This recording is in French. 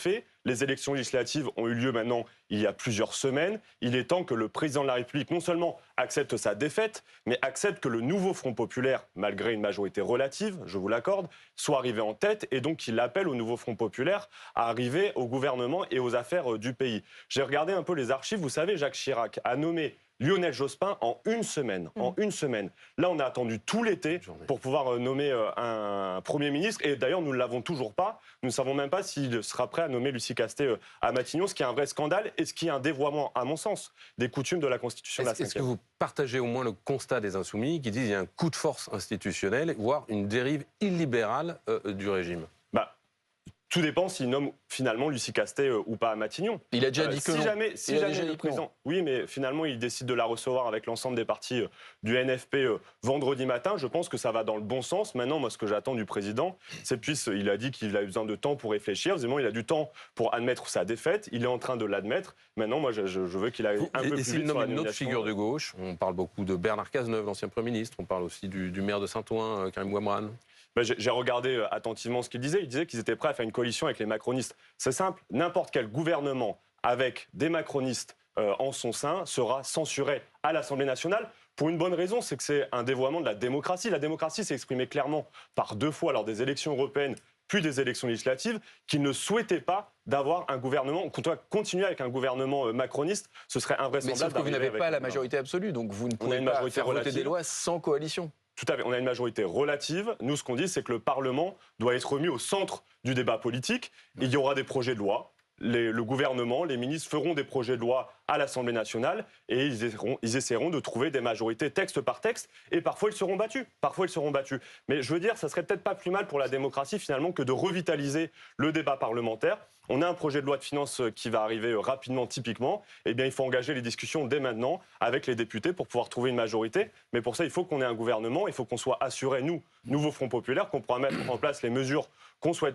fait. Les élections législatives ont eu lieu maintenant il y a plusieurs semaines. Il est temps que le président de la République non seulement accepte sa défaite, mais accepte que le nouveau Front populaire, malgré une majorité relative, je vous l'accorde, soit arrivé en tête et donc qu'il appelle au nouveau Front populaire à arriver au gouvernement et aux affaires du pays. J'ai regardé un peu les archives. Vous savez, Jacques Chirac a nommé Lionel Jospin en une semaine. En une semaine. Là, on a attendu tout l'été pour pouvoir nommer un Premier ministre. Et d'ailleurs, nous ne l'avons toujours pas. Nous ne savons même pas s'il sera prêt à nommer Lucie Castet à Matignon, ce qui est un vrai scandale et ce qui est un dévoiement, à mon sens, des coutumes de la Constitution de la 5e. Est-ce que vous partagez au moins le constat des Insoumis qui disent qu'il y a un coup de force institutionnel, voire une dérive illibérale du régime? Tout dépend s'il nomme finalement Lucie Castet ou pas à Matignon. Il a déjà dit que si non. jamais le président... Oui, mais finalement, il décide de la recevoir avec l'ensemble des partis du NFP vendredi matin. Je pense que ça va dans le bon sens. Maintenant, moi, ce que j'attends du président, c'est il a dit qu'il a eu besoin de temps pour réfléchir. Visiblement, il a du temps pour admettre sa défaite. Il est en train de l'admettre. Maintenant, moi, je veux qu'il aille un peu plus vite. Et s'il nomme une autre figure de gauche, on parle beaucoup de Bernard Cazeneuve, l'ancien Premier ministre. On parle aussi du maire de Saint-Ouen, Karim Ouamrane. J'ai regardé attentivement ce qu'il disait. Il disait qu'ils étaient prêts à faire une coalition avec les macronistes. C'est simple, n'importe quel gouvernement avec des macronistes en son sein sera censuré à l'Assemblée nationale. Pour une bonne raison, c'est que c'est un dévoiement de la démocratie. La démocratie s'est exprimée clairement par 2 fois lors des élections européennes puis des élections législatives, qu'ils ne souhaitaient pas d'avoir un gouvernement, qu'on doit continuer avec un gouvernement macroniste, ce serait invraisemblable. Mais sauf que vous n'avez pas la majorité absolue, donc vous ne pouvez pas faire voter des lois sans coalition. Tout à fait. On a une majorité relative. Nous, ce qu'on dit, c'est que le Parlement doit être remis au centre du débat politique. Il y aura des projets de loi. Le gouvernement, les ministres feront des projets de loi à l'Assemblée nationale et ils essaieront de trouver des majorités texte par texte et parfois ils seront battus. Mais je veux dire, ça serait peut-être pas plus mal pour la démocratie finalement que de revitaliser le débat parlementaire. On a un projet de loi de finances qui va arriver rapidement, typiquement. Eh bien, il faut engager les discussions dès maintenant avec les députés pour pouvoir trouver une majorité. Mais pour ça, il faut qu'on ait un gouvernement, il faut qu'on soit assuré, nous, nouveau Front populaire, qu'on pourra mettre en place les mesures qu'on souhaite